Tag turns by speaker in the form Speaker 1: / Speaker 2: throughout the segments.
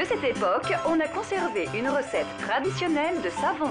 Speaker 1: De cette époque, on a conservé une recette traditionnelle de savon.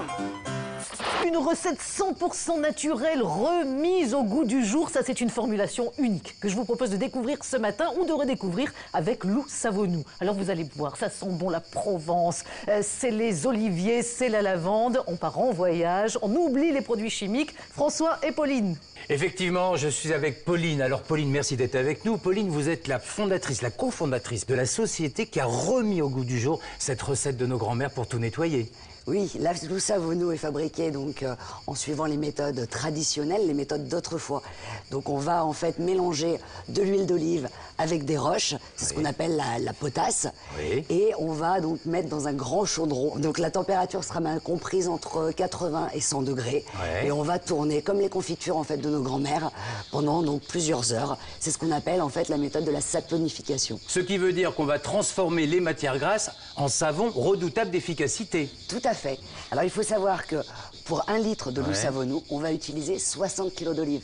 Speaker 2: Une recette 100% naturelle, remise au goût du jour. Ça, c'est une formulation unique que je vous propose de découvrir ce matin ou de redécouvrir avec Lou Savonnoux. Alors, vous allez voir, ça sent bon la Provence, c'est les oliviers, c'est la lavande. On part en voyage, on oublie les produits chimiques. François et Pauline.
Speaker 3: Effectivement, je suis avec Pauline. Alors Pauline, merci d'être avec nous. Pauline, vous êtes la fondatrice, la cofondatrice de la société qui a remis au goût du jour cette recette de nos grands-mères pour tout nettoyer.
Speaker 4: Oui, la Lou Savonnoux est fabriquée donc en suivant les méthodes traditionnelles, les méthodes d'autrefois. Donc on va en fait mélanger de l'huile d'olive avec des roches, c'est ce qu'on appelle la potasse.
Speaker 3: Oui.
Speaker 4: Et on va donc mettre dans un grand chaudron. Donc la température sera mal comprise entre 80 et 100 degrés.
Speaker 3: Ouais.
Speaker 4: Et on va tourner comme les confitures en fait de nos grands-mères pendant donc plusieurs heures. C'est ce qu'on appelle en fait la méthode de la saponification.
Speaker 3: Ce qui veut dire qu'on va transformer les matières grasses en savon redoutable d'efficacité.
Speaker 4: Tout à fait. Alors il faut savoir que pour 1 litre de Lou
Speaker 3: Ouais.
Speaker 4: Savonnoux, on va utiliser 60 kg d'olive.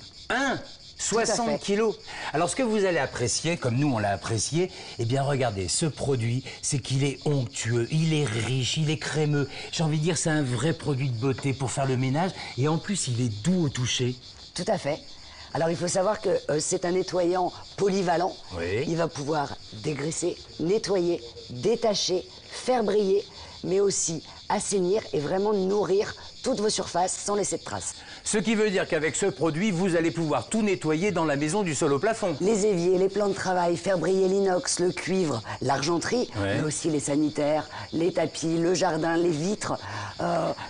Speaker 3: 60 kilos. Alors ce que vous allez apprécier, comme nous on l'a apprécié, eh bien regardez, ce produit, c'est qu'il est onctueux, il est riche, il est crémeux. J'ai envie de dire, c'est un vrai produit de beauté pour faire le ménage. Et en plus, il est doux au toucher.
Speaker 4: Tout à fait. Alors il faut savoir que c'est un nettoyant polyvalent.
Speaker 3: Oui.
Speaker 4: Il va pouvoir dégraisser, nettoyer, détacher, faire briller, mais aussi assainir et vraiment nourrir toutes vos surfaces sans laisser de traces.
Speaker 3: Ce qui veut dire qu'avec ce produit, vous allez pouvoir tout nettoyer dans la maison du sol au plafond.
Speaker 4: Les éviers, les plans de travail, faire briller l'inox, le cuivre, l'argenterie,
Speaker 3: Ouais.
Speaker 4: mais aussi les sanitaires, les tapis, le jardin, les vitres,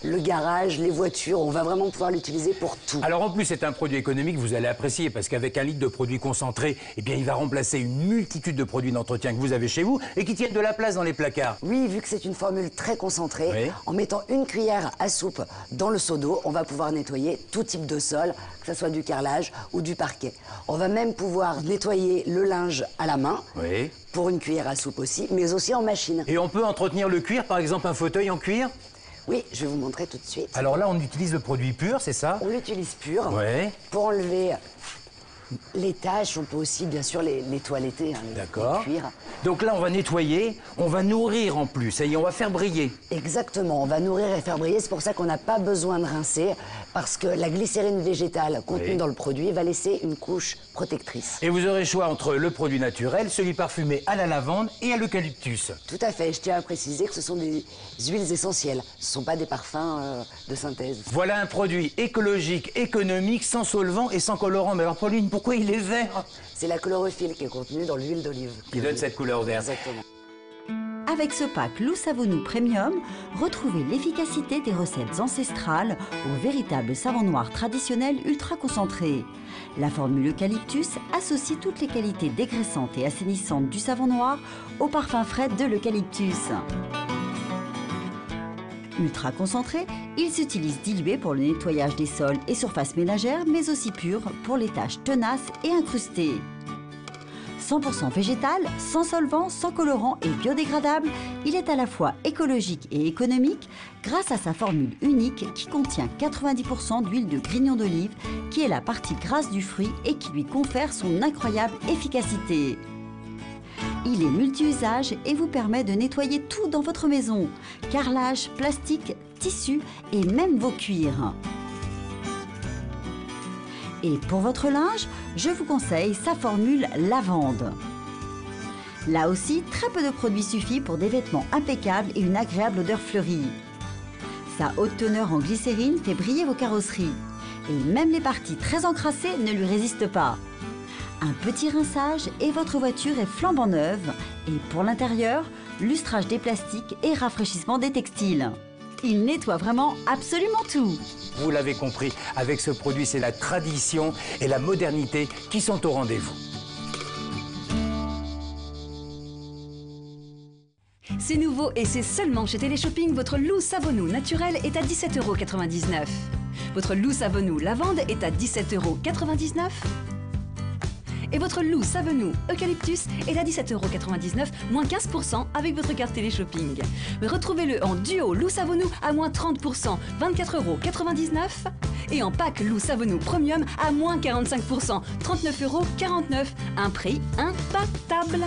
Speaker 4: le garage, les voitures. On va vraiment pouvoir l'utiliser pour tout.
Speaker 3: Alors en plus, c'est un produit économique que vous allez apprécier parce qu'avec 1 litre de produit concentré, eh bien, il va remplacer une multitude de produits d'entretien que vous avez chez vous et qui tiennent de la place dans les placards.
Speaker 4: Oui, vu que c'est une formule très concentrée,
Speaker 3: Oui.
Speaker 4: en mettant 1 cuillère à soupe dans le seau d'eau, on va pouvoir nettoyer tout type de sol, que ce soit du carrelage ou du parquet. On va même pouvoir nettoyer le linge à la main,
Speaker 3: Oui.
Speaker 4: pour 1 cuillère à soupe aussi, mais aussi en machine.
Speaker 3: Et on peut entretenir le cuir, par exemple un fauteuil en cuir.
Speaker 4: Oui, je vais vous montrer tout de suite.
Speaker 3: Alors là, on utilise le produit pur, c'est ça?
Speaker 4: On l'utilise pur.
Speaker 3: Ouais.
Speaker 4: Pour enlever les taches, on peut aussi bien sûr les toiletter, hein, les
Speaker 3: D'accord.
Speaker 4: cuir.
Speaker 3: Donc là, on va nettoyer, on va nourrir en plus, et on va faire briller.
Speaker 4: Exactement, on va nourrir et faire briller, c'est pour ça qu'on n'a pas besoin de rincer, parce que la glycérine végétale contenue
Speaker 3: Oui.
Speaker 4: dans le produit va laisser une couche protectrice.
Speaker 3: Et vous aurez le choix entre le produit naturel, celui parfumé à la lavande et à l'eucalyptus.
Speaker 4: Tout à fait, je tiens à préciser que ce sont des huiles essentielles, ce ne sont pas des parfums de synthèse.
Speaker 3: Voilà un produit écologique, économique, sans solvant et sans colorant. Mais alors Pauline, pourquoi il est vert?
Speaker 4: C'est la chlorophylle qui est contenue dans l'huile d'olive.
Speaker 3: Qui donne cette couleur verte.
Speaker 4: Exactement.
Speaker 5: Avec ce pack Lou Savonnoux Premium, retrouvez l'efficacité des recettes ancestrales au véritable savon noir traditionnel ultra concentré. La formule eucalyptus associe toutes les qualités dégraissantes et assainissantes du savon noir au parfum frais de l'eucalyptus. Ultra concentré, il s'utilise dilué pour le nettoyage des sols et surfaces ménagères, mais aussi pur pour les tâches tenaces et incrustées. 100% végétal, sans solvant, sans colorant et biodégradable, il est à la fois écologique et économique grâce à sa formule unique qui contient 90% d'huile de grignon d'olive, qui est la partie grasse du fruit et qui lui confère son incroyable efficacité. Il est multi-usage et vous permet de nettoyer tout dans votre maison, carrelage, plastique, tissu et même vos cuirs. Et pour votre linge, je vous conseille sa formule lavande. Là aussi, très peu de produits suffit pour des vêtements impeccables et une agréable odeur fleurie. Sa haute teneur en glycérine fait briller vos carrosseries. Et même les parties très encrassées ne lui résistent pas. Un petit rinçage et votre voiture est flambant neuve. Et pour l'intérieur, lustrage des plastiques et rafraîchissement des textiles. Il nettoie vraiment absolument tout.
Speaker 3: Vous l'avez compris, avec ce produit, c'est la tradition et la modernité qui sont au rendez-vous.
Speaker 1: C'est nouveau et c'est seulement chez Téléshopping, votre Lou Savonnoux naturel est à 17,99 €. Votre Lou Savonnoux lavande est à 17,99 €. Et votre Lou Savonnoux eucalyptus est à 17,99 €, moins 15% avec votre carte Téléshopping. Mais retrouvez-le en duo Lou Savonnoux à moins 30%, 24,99 €. Et en pack Lou Savonnoux Premium à moins 45%, 39,49 €. Un prix imbattable.